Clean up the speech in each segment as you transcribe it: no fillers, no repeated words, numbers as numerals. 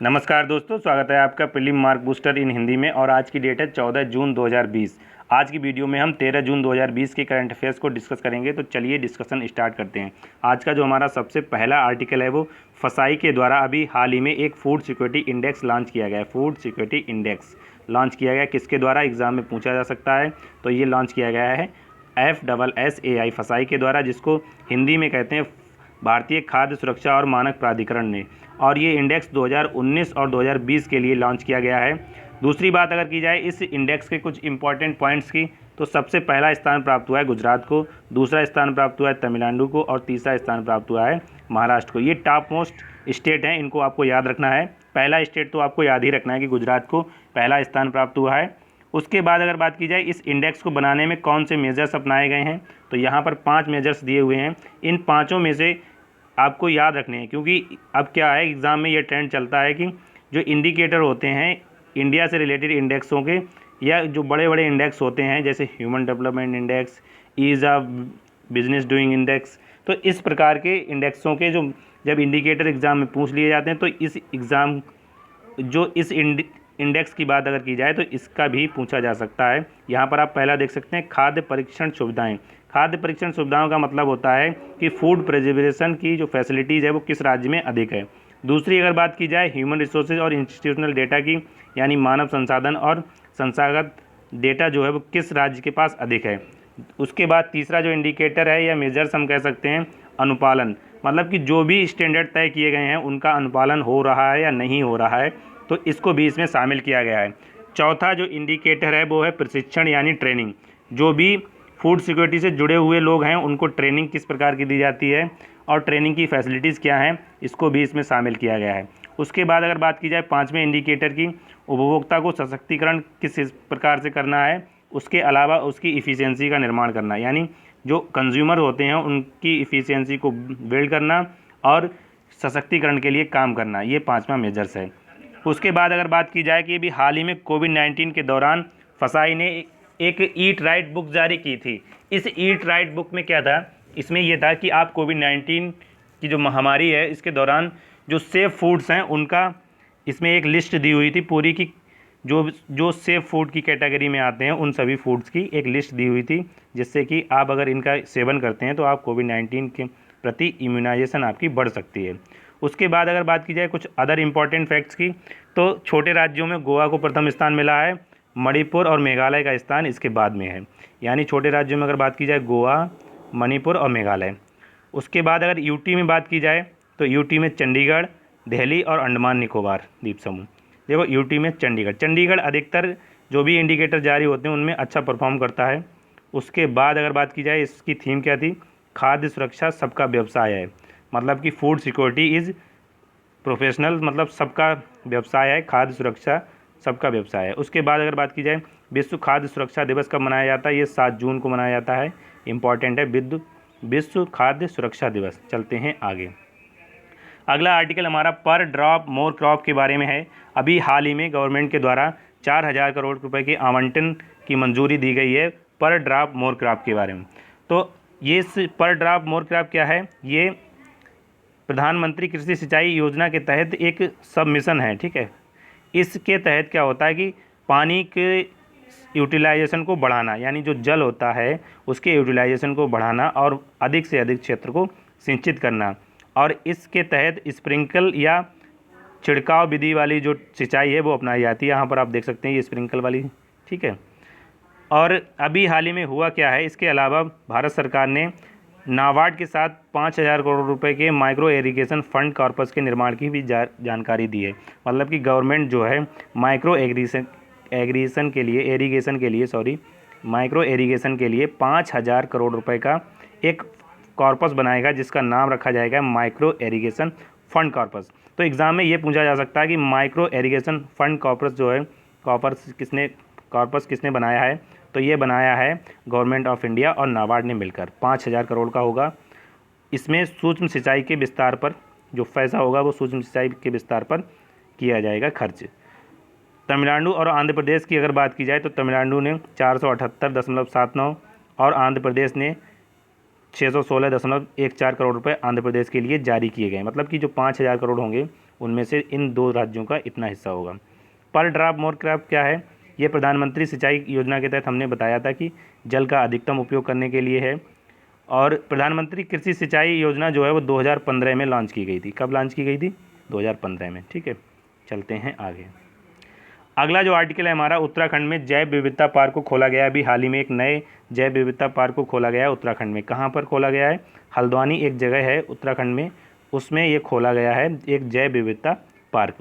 नमस्कार दोस्तों, स्वागत है आपका प्रीलिम मार्क बूस्टर इन हिंदी में। और आज की डेट है 14 जून 2020। आज की वीडियो में हम 13 जून 2020 के करंट अफेयर्स को डिस्कस करेंगे। तो चलिए डिस्कशन स्टार्ट करते हैं। आज का जो हमारा सबसे पहला आर्टिकल है वो फसाई के द्वारा अभी हाल ही में एक फूड सिक्योरिटी इंडेक्स लॉन्च किया गया है। फूड सिक्योरिटी इंडेक्स लॉन्च किया गया, किसके द्वारा एग्जाम में पूछा जा सकता है। तो ये लॉन्च किया गया है FSSAI फसाई के द्वारा, जिसको हिंदी में कहते हैं भारतीय खाद्य सुरक्षा और मानक प्राधिकरण ने। और ये इंडेक्स 2019 और 2020 के लिए लॉन्च किया गया है। दूसरी बात अगर की जाए इस इंडेक्स के कुछ इंपॉर्टेंट पॉइंट्स की, तो सबसे पहला स्थान प्राप्त हुआ है गुजरात को, दूसरा स्थान प्राप्त हुआ है तमिलनाडु को और तीसरा स्थान प्राप्त हुआ है महाराष्ट्र को। ये टॉप मोस्ट स्टेट हैं, इनको आपको याद रखना है। पहला स्टेट तो आपको याद ही रखना है कि गुजरात को पहला स्थान प्राप्त हुआ है। उसके बाद अगर बात की जाए इस इंडेक्स को बनाने में कौन से मेजर्स अपनाए गए हैं, तो यहाँ पर 5 मेजर्स दिए हुए हैं। इन पाँचों में से आपको याद रखने हैं, क्योंकि अब क्या है, एग्ज़ाम में ये ट्रेंड चलता है कि जो इंडिकेटर होते हैं इंडिया से रिलेटेड इंडेक्सों के, या जो बड़े बड़े इंडेक्स होते हैं जैसे human development index, ease of business doing index, तो इस प्रकार के इंडेक्सों के जो जब इंडिकेटर एग्ज़ाम में पूछ लिए जाते हैं, तो इस एग्ज़ाम जो इस इंडेक्स की बात अगर की जाए तो इसका भी पूछा जा सकता है। यहाँ पर आप पहला देख सकते हैं खाद्य परीक्षण सुविधाएं। खाद्य परीक्षण सुविधाओं का मतलब होता है कि फूड प्रिजर्वेशन की जो फैसिलिटीज़ है वो किस राज्य में अधिक है। दूसरी अगर बात की जाए ह्यूमन रिसोर्सेज और इंस्टीट्यूशनल डेटा की, यानी मानव संसाधन और संस्थागत डेटा जो है वो किस राज्य के पास अधिक है। उसके बाद तीसरा जो इंडिकेटर है या मेजर्स हम कह सकते हैं अनुपालन, मतलब कि जो भी स्टैंडर्ड तय किए गए हैं उनका अनुपालन हो रहा है या नहीं हो रहा है, तो इसको भी इसमें शामिल किया गया है। चौथा जो इंडिकेटर है वो है प्रशिक्षण यानी ट्रेनिंग। जो भी फूड सिक्योरिटी से जुड़े हुए लोग हैं उनको ट्रेनिंग किस प्रकार की दी जाती है और ट्रेनिंग की फैसिलिटीज़ क्या हैं, इसको भी इसमें शामिल किया गया है। उसके बाद अगर बात की जाए पाँचवें इंडिकेटर की, उपभोक्ता को सशक्तिकरण किस प्रकार से करना है, उसके अलावा उसकी इफ़िशियंसी का निर्माण करना, यानी जो कंज्यूमर होते हैं उनकी इफ़िशियंसी को बिल्ड करना और सशक्तिकरण के लिए काम करना, ये पाँचवा मेजर्स है। उसके बाद अगर बात की जाए कि अभी हाल ही में कोविड-19 के दौरान फसाई ने एक ईट राइट बुक जारी की थी। इस ईट राइट बुक में क्या था, इसमें यह था कि आप कोविड-19 की जो महामारी है इसके दौरान जो सेफ फूड्स हैं उनका, इसमें एक लिस्ट दी हुई थी पूरी की, जो सेफ फूड की कैटेगरी में आते हैं उन सभी फूड्स की एक लिस्ट दी हुई थी, जिससे कि आप अगर इनका सेवन करते हैं तो आप कोविड-19 के प्रति इम्यूनाइजेशन आपकी बढ़ सकती है। उसके बाद अगर बात की जाए कुछ अदर इम्पॉर्टेंट फैक्ट्स की, तो छोटे राज्यों में गोवा को प्रथम स्थान मिला है, मणिपुर और मेघालय का स्थान इसके बाद में है। यानी छोटे राज्यों में अगर बात की जाए गोवा, मणिपुर और मेघालय। उसके बाद अगर यूटी में बात की जाए तो यूटी में चंडीगढ़, दिल्ली और अंडमान निकोबार द्वीप समूह। देखो यूटी में चंडीगढ़ अधिकतर जो भी इंडिकेटर जारी होते हैं उनमें अच्छा परफॉर्म करता है। उसके बाद अगर बात की जाए इसकी थीम क्या थी, खाद्य सुरक्षा सबका व्यवसाय है, मतलब कि फूड सिक्योरिटी इज़ प्रोफेशनल, मतलब सबका व्यवसाय है, खाद्य सुरक्षा सबका व्यवसाय है। उसके बाद अगर बात की जाए विश्व खाद्य सुरक्षा दिवस कब मनाया जाता है, ये 7 जून को मनाया जाता है। इम्पॉर्टेंट है विश्व खाद्य सुरक्षा दिवस। चलते हैं आगे। अगला आर्टिकल हमारा पर ड्रॉप मोर क्रॉप के बारे में है। अभी हाल ही में गवर्नमेंट के द्वारा 4000 करोड़ रुपए के आवंटन की मंजूरी दी गई है पर ड्रॉप मोर क्रॉप के बारे में। तो ये पर ड्रॉप मोर क्रॉप क्या है, ये प्रधानमंत्री कृषि सिंचाई योजना के तहत एक सब मिशन है, ठीक है। इसके तहत क्या होता है कि पानी के यूटिलाइजेशन को बढ़ाना, यानी जो जल होता है उसके यूटिलाइजेशन को बढ़ाना और अधिक से अधिक क्षेत्र को सिंचित करना। और इसके तहत स्प्रिंकल या छिड़काव विधि वाली जो सिंचाई है वो अपनाई जाती है। यहाँ पर आप देख सकते हैं ये स्प्रिंकल वाली, ठीक है। और अभी हाल ही में हुआ क्या है, इसके अलावा भारत सरकार ने नाबार्ड के साथ 5000 करोड़ रुपए के माइक्रो इरिगेशन फंड कॉर्पस के निर्माण की भी जानकारी दी है। मतलब कि गवर्नमेंट जो है माइक्रो इरिगेशन के लिए 5000 करोड़ रुपए का एक कॉर्पस बनाएगा, जिसका नाम रखा जाएगा माइक्रो इरिगेशन फंड कॉर्पस। तो एग्ज़ाम में ये पूछा जा सकता है कि माइक्रो इरिगेशन फंड कॉर्पस जो है, कॉर्पस किसने बनाया है, तो ये बनाया है गवर्नमेंट ऑफ इंडिया और नाबार्ड ने मिलकर। 5000 करोड़ का होगा। इसमें सूक्ष्म सिंचाई के विस्तार पर जो पैसा होगा वो सूक्ष्म सिंचाई के विस्तार पर किया जाएगा खर्च। तमिलनाडु और आंध्र प्रदेश की अगर बात की जाए तो तमिलनाडु ने 478.79 और आंध्र प्रदेश ने 616.14 करोड़ रुपए आंध्र प्रदेश के लिए जारी किए गए। मतलब कि जो 5000 करोड़ होंगे उनमें से इन 2 राज्यों का इतना हिस्सा होगा। पर ड्रॉप मोर क्रॉप क्या है? ये प्रधानमंत्री सिंचाई योजना के तहत हमने बताया था कि जल का अधिकतम उपयोग करने के लिए है। और प्रधानमंत्री कृषि सिंचाई योजना जो है वो 2015 में लॉन्च की गई थी। कब लॉन्च की गई थी? 2015 में। ठीक है, चलते हैं आगे। अगला जो आर्टिकल है हमारा, उत्तराखंड में जैव विविधता पार्क को खोला गया है। अभी हाल ही में एक नए जैव विविधता पार्क को खोला गया है उत्तराखंड में। कहाँ पर खोला गया है? हल्द्वानी एक जगह है उत्तराखंड में, उसमें ये खोला गया है एक जैव विविधता पार्क।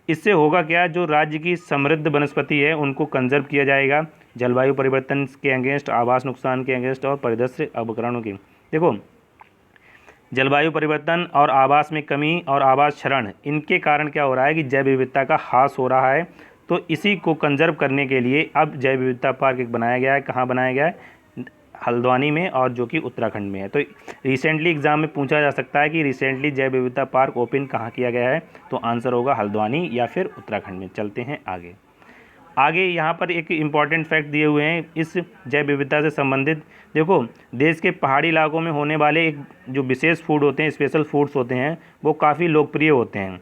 इससे होगा क्या? जो राज्य की समृद्ध वनस्पति है उनको कंजर्व किया जाएगा, जलवायु परिवर्तन के अगेंस्ट, आवास नुकसान के अगेंस्ट और परिदृश्य उपकरणों की। देखो, जलवायु परिवर्तन और आवास में कमी और आवास क्षरण, इनके कारण क्या हो रहा है कि जैव विविधता का ह्रास हो रहा है। तो इसी को कंजर्व करने के लिए अब जैव विविधता पार्क एक बनाया गया है। कहाँ बनाया गया है? हल्द्वानी में, और जो कि उत्तराखंड में है। तो रिसेंटली एग्जाम में पूछा जा सकता है कि रिसेंटली जैव विविधता पार्क ओपन कहाँ किया गया है? तो आंसर होगा हल्द्वानी या फिर उत्तराखंड में। चलते हैं आगे। आगे यहाँ पर एक इम्पॉर्टेंट फैक्ट दिए हुए हैं इस जैव विविधता से संबंधित। देखो, देश के पहाड़ी इलाकों में होने वाले एक जो विशेष फूड होते हैं, स्पेशल फूड्स होते हैं, वो काफ़ी लोकप्रिय होते हैं।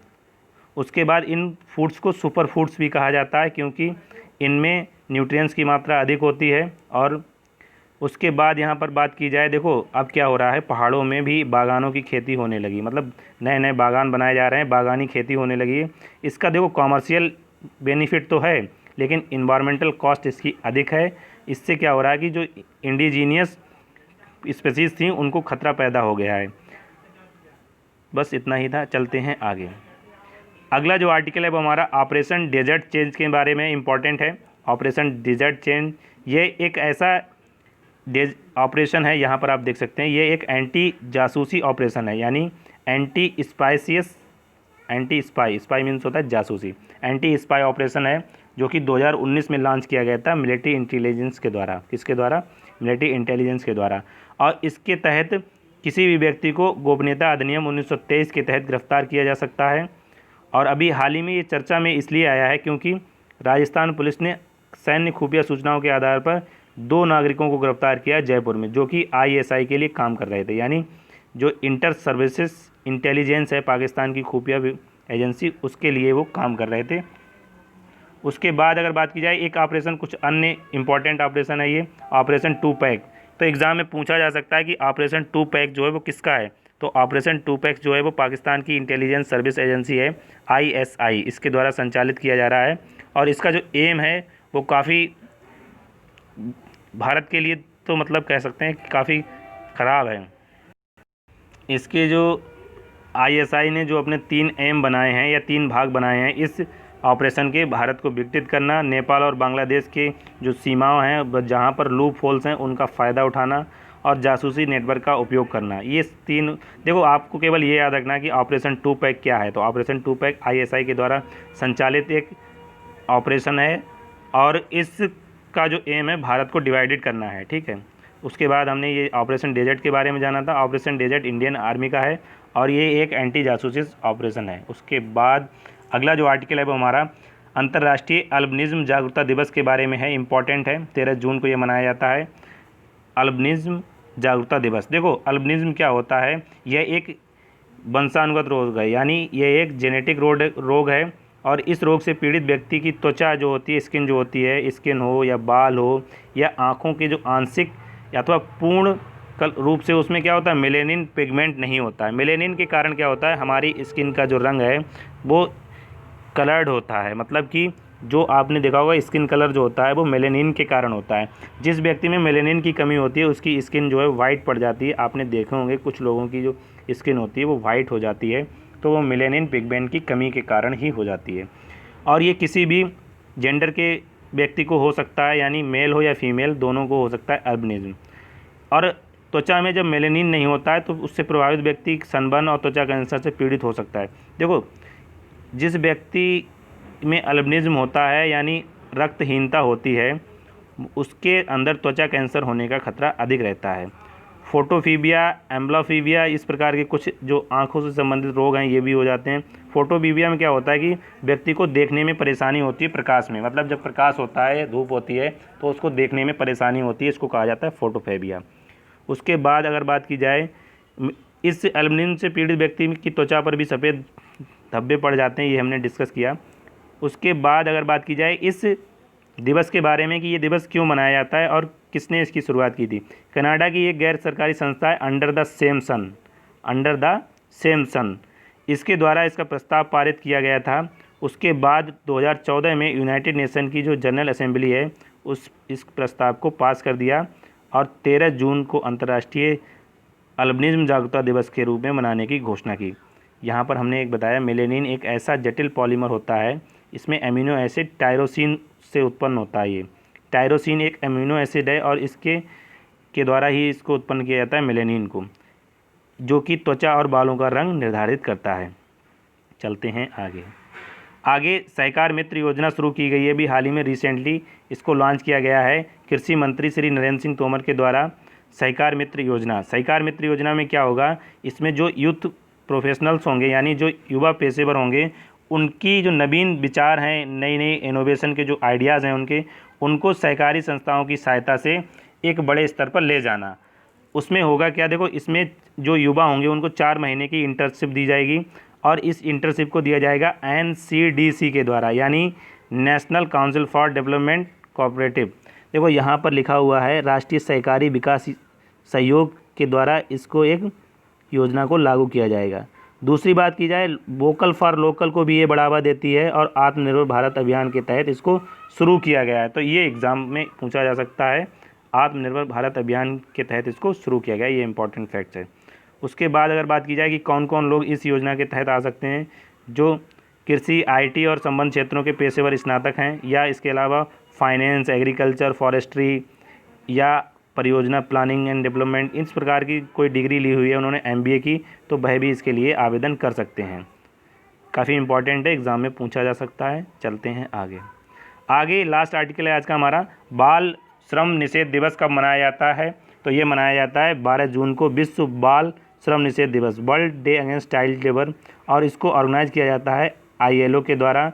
उसके बाद इन फूड्स को सुपर फूड्स भी कहा जाता है, क्योंकि इनमें न्यूट्रिएंट्स की मात्रा अधिक होती है। और उसके बाद यहाँ पर बात की जाए, देखो अब क्या हो रहा है, पहाड़ों में भी बागानों की खेती होने लगी, मतलब नए नए बागान बनाए जा रहे हैं, बागानी खेती होने लगी है। इसका देखो कॉमर्शियल बेनिफिट तो है, लेकिन इन्वायरमेंटल कॉस्ट इसकी अधिक है। इससे क्या हो रहा है कि जो इंडिजीनियस स्पीसीज थी उनको खतरा पैदा हो गया है। बस इतना ही था, चलते हैं आगे। अगला जो आर्टिकल है वो हमारा ऑपरेशन डेजर्ट चेंज के बारे में इम्पॉर्टेंट है। ऑपरेशन डेजर्ट चेंज, ये एक ऐसा ऑपरेशन है, यहाँ पर आप देख सकते हैं, ये एक एंटी जासूसी ऑपरेशन है, यानी एंटी स्पाई मीन्स होता है जासूसी। एंटी स्पाई ऑपरेशन है जो कि 2019 में लॉन्च किया गया था मिलिट्री इंटेलिजेंस के द्वारा। किसके द्वारा? मिलिट्री इंटेलिजेंस के द्वारा। और इसके तहत किसी भी व्यक्ति को गोपनीयता अधिनियम 1923 के तहत गिरफ्तार किया जा सकता है। और अभी हाल ही में ये चर्चा में इसलिए आया है क्योंकि राजस्थान पुलिस ने सैन्य खुफिया सूचनाओं के आधार पर 2 नागरिकों को गिरफ्तार किया जयपुर में, जो कि ISI के लिए काम कर रहे थे, यानी जो इंटर सर्विसेज इंटेलिजेंस है पाकिस्तान की खुफिया एजेंसी, उसके लिए वो काम कर रहे थे। उसके बाद अगर बात की जाए एक ऑपरेशन, कुछ अन्य इंपॉर्टेंट ऑपरेशन है, ये ऑपरेशन 2 पैक। तो एग्ज़ाम में पूछा जा सकता है कि ऑपरेशन 2 पैक जो है वो किसका है? तो ऑपरेशन 2 पैक जो है वो पाकिस्तान की इंटेलिजेंस सर्विस एजेंसी है ISI, इसके द्वारा संचालित किया जा रहा है। और इसका जो एम है वो काफ़ी भारत के लिए तो मतलब कह सकते हैं कि काफ़ी ख़राब है। इसके जो ISI ने जो अपने 3 एम बनाए हैं या 3 भाग बनाए हैं इस ऑपरेशन के, भारत को विघटित करना, नेपाल और बांग्लादेश के जो सीमाओं हैं जहां पर लूप होल्स हैं उनका फ़ायदा उठाना, और जासूसी नेटवर्क का उपयोग करना। ये 3, देखो आपको केवल ये याद रखना कि ऑपरेशन 2 पैक क्या है। तो ऑपरेशन 2 पैक ISI के द्वारा संचालित एक ऑपरेशन है, और इसका जो एम है भारत को डिवाइडेड करना है। ठीक है, उसके बाद हमने ये ऑपरेशन डेजर्ट के बारे में जाना था। ऑपरेशन डेजर्ट इंडियन आर्मी का है और ये एक एंटी जासूसी ऑपरेशन है। उसके बाद अगला जो आर्टिकल है वो हमारा अंतर्राष्ट्रीय अल्बिनिज्म जागरूकता दिवस के बारे में है, इम्पॉर्टेंट है। 13 जून को ये मनाया जाता है अल्बिनिज्म जागरूकता दिवस। देखो अल्बिनिज्म क्या होता है? यह एक वंशानुगत रोग है, यानी यह एक जेनेटिक रोग है, और इस रोग से पीड़ित व्यक्ति की त्वचा जो होती है, स्किन जो होती है, स्किन हो या बाल हो या आँखों के जो आंशिक अथवा पूर्ण रूप से उसमें क्या होता है, मेलेनिन पिगमेंट नहीं होता है। मेलेनिन के कारण क्या होता है, हमारी स्किन का जो रंग है वो कलर्ड होता है, मतलब कि जो आपने देखा होगा स्किन कलर जो होता है वो मेलेनिन के कारण होता है। जिस व्यक्ति में मेलेनिन की कमी होती है उसकी स्किन जो है वाइट पड़ जाती है। आपने देखे होंगे कुछ लोगों की जो स्किन होती है वो वाइट हो जाती है, तो वो मेलेनिन पिगमेंट की कमी के कारण ही हो जाती है। और ये किसी भी जेंडर के व्यक्ति को हो सकता है, यानी मेल हो या फीमेल दोनों को हो सकता है अल्बिनिज्म। और त्वचा में जब मेलेनिन नहीं होता है तो उससे प्रभावित व्यक्ति सनबर्न और त्वचा कैंसर से पीड़ित हो सकता है। देखो जिस व्यक्ति में अल्बिनिज्म होता है यानी रक्तहीनता होती है, उसके अंदर त्वचा कैंसर होने का खतरा अधिक रहता है। फोटोफीबिया, एम्ब्लोफीबिया, इस प्रकार के कुछ जो आँखों से संबंधित रोग हैं ये भी हो जाते हैं। फोटोफीबिया में क्या होता है कि व्यक्ति को देखने में परेशानी होती है प्रकाश में, मतलब जब प्रकाश होता है, धूप होती है तो उसको देखने में परेशानी होती है, इसको कहा जाता है फोटोफोबिया। उसके बाद अगर बात की जाए इस एल्बिनिज्म से पीड़ित व्यक्ति की त्वचा पर भी सफ़ेद धब्बे पड़ जाते हैं, ये हमने डिस्कस किया। उसके बाद अगर बात की जाए इस दिवस के बारे में कि ये दिवस क्यों मनाया जाता है और किसने इसकी शुरुआत की थी। कनाडा की एक गैर सरकारी संस्था है अंडर द सेम सन, इसके द्वारा इसका प्रस्ताव पारित किया गया था। उसके बाद 2014 में यूनाइटेड नेशन की जो जनरल असेंबली है इस प्रस्ताव को पास कर दिया और 13 जून को अंतर्राष्ट्रीय अल्बिनिज्म जागरूकता दिवस के रूप में मनाने की घोषणा की। यहाँ पर हमने एक बताया मेलेनिन एक ऐसा जटिल पॉलीमर होता है, इसमें एमिनो एसिड टायरोसिन से उत्पन्न होता है। ये टायरोसिन एक एमिनो एसिड है और इसके द्वारा ही इसको उत्पन्न किया जाता है मेलेनिन को, जो कि त्वचा और बालों का रंग निर्धारित करता है। चलते हैं आगे सहकार मित्र योजना शुरू की गई है, भी हाल ही में रिसेंटली इसको लॉन्च किया गया है कृषि मंत्री श्री नरेंद्र सिंह तोमर के द्वारा। सहकार मित्र योजना में क्या होगा, इसमें जो यूथ प्रोफेशनल्स होंगे यानी जो युवा पेशेवर होंगे, उनकी जो नवीन विचार हैं, नई इनोवेशन के जो आइडियाज़ हैं उनको सहकारी संस्थाओं की सहायता से एक बड़े स्तर पर ले जाना। उसमें होगा क्या, देखो इसमें जो युवा होंगे उनको 4 महीने की इंटर्नशिप दी जाएगी और इस इंटर्नशिप को दिया जाएगा NCDC के द्वारा, यानी national council for development cooperative. देखो यहाँ पर लिखा हुआ है राष्ट्रीय सहकारी विकास सहयोग के द्वारा इसको एक योजना को लागू किया जाएगा। दूसरी बात की जाए वोकल फॉर लोकल को भी ये बढ़ावा देती है और आत्मनिर्भर भारत अभियान के तहत इसको शुरू किया गया है। तो ये एग्ज़ाम में पूछा जा सकता है, आत्मनिर्भर भारत अभियान के तहत इसको शुरू किया गया, ये इंपॉर्टेंट फैक्ट है। उसके बाद अगर बात की जाए कि कौन कौन लोग इस योजना के तहत आ सकते हैं, जो कृषि IT और संबंध क्षेत्रों के पेशेवर स्नातक हैं या इसके अलावा फाइनेंस, एग्रीकल्चर, फॉरेस्ट्री या परियोजना प्लानिंग एंड डेवलपमेंट, इस प्रकार की कोई डिग्री ली हुई है, उन्होंने MBA की, तो वह भी इसके लिए आवेदन कर सकते हैं। काफ़ी इंपॉर्टेंट है, एग्ज़ाम में पूछा जा सकता है। चलते हैं आगे लास्ट आर्टिकल है आज का हमारा, बाल श्रम निषेध दिवस कब मनाया जाता है। तो ये मनाया जाता है 12 जून को, विश्व बाल श्रम निषेध दिवस, world day against child labour, और इसको ऑर्गेनाइज किया जाता है ILO के द्वारा।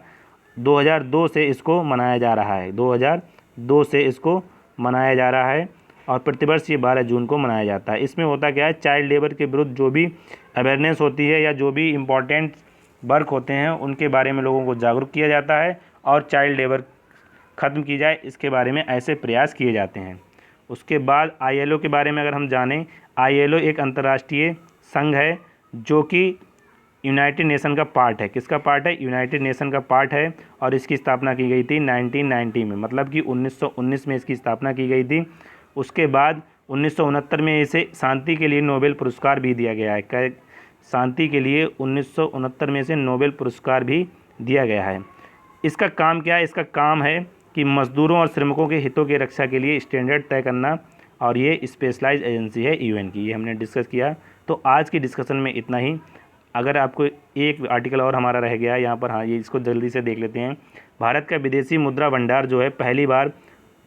2002 से इसको मनाया जा रहा है, 2002 से इसको मनाया जा रहा है और प्रतिवर्ष ये 12 जून को मनाया जाता है। इसमें होता क्या है, चाइल्ड लेबर के विरुद्ध जो भी अवेयरनेस होती है या जो भी इम्पोर्टेंट वर्क होते हैं उनके बारे में लोगों को जागरूक किया जाता है और चाइल्ड लेबर ख़त्म की जाए, इसके बारे में ऐसे प्रयास किए जाते हैं। उसके बाद ILO के बारे में अगर हम जानें, ILO एक अंतर्राष्ट्रीय संघ है जो कि यूनाइटेड नेशन का पार्ट है। किसका पार्ट है, यूनाइटेड नेशन का पार्ट है और इसकी स्थापना की गई थी 1990 में, मतलब कि 1919 में इसकी स्थापना की गई थी। उसके बाद 1969 में इसे शांति के लिए नोबेल पुरस्कार भी दिया गया है। शांति के लिए 1969 में इसे नोबेल पुरस्कार भी दिया गया है। इसका काम क्या है, इसका काम है कि मजदूरों और श्रमिकों के हितों की रक्षा के लिए स्टैंडर्ड तय करना, और ये स्पेशलाइज्ड एजेंसी है UN की, ये हमने डिस्कस किया। तो आज की डिस्कशन में इतना ही। अगर आपको एक आर्टिकल और हमारा रह गया है यहाँ पर, हाँ ये इसको जल्दी से देख लेते हैं। भारत का विदेशी मुद्रा भंडार जो है पहली बार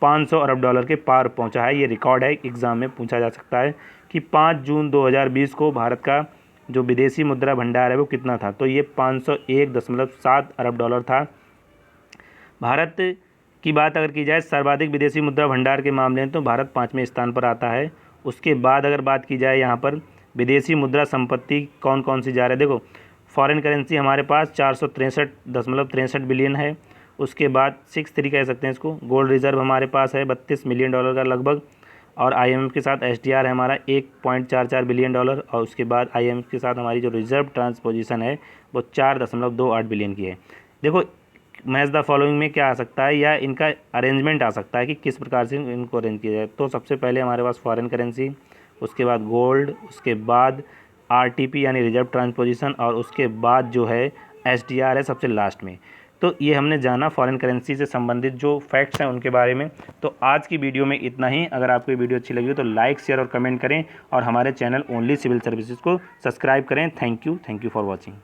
$500 अरब के पार पहुँचा है, ये रिकॉर्ड है। एग्ज़ाम में पूछा जा सकता है कि 5 जून 2020 को भारत का जो विदेशी मुद्रा भंडार है वो कितना था, तो ये $501.7 अरब था। भारत की बात अगर की जाए सर्वाधिक विदेशी मुद्रा भंडार के मामले में, तो भारत 5वें स्थान पर आता है। उसके बाद अगर बात की जाए यहाँ पर विदेशी मुद्रा संपत्ति कौन कौन सी जा रही है, देखो फॉरेन करेंसी हमारे पास 463.63 बिलियन है। उसके बाद 6.3 कह सकते हैं इसको, गोल्ड रिजर्व हमारे पास है $32 मिलियन का लगभग, और IMF के साथ SDR है हमारा $1.44 बिलियन, और उसके बाद IMF के साथ हमारी जो रिजर्व ट्रांसपोजिशन है वो 4.28 बिलियन की है। देखो मैच द फॉलोइंग में क्या आ सकता है, या इनका अरेंजमेंट आ सकता है कि किस प्रकार से इनको अरेंज किया जाए। तो सबसे पहले हमारे पास फॉरेन करेंसी, उसके बाद गोल्ड, उसके बाद RTP यानी रिजर्व ट्रांसपोजिशन, और उसके बाद जो है SDR है सबसे लास्ट में। तो ये हमने जाना फॉरेन करेंसी से संबंधित जो फैक्ट्स हैं उनके बारे में। तो आज की वीडियो में इतना ही। अगर आपको ये वीडियो अच्छी लगी हो तो लाइक, शेयर और कमेंट करें, और हमारे चैनल ओनली सिविल सर्विसेज को सब्सक्राइब करें। Thank you for watching.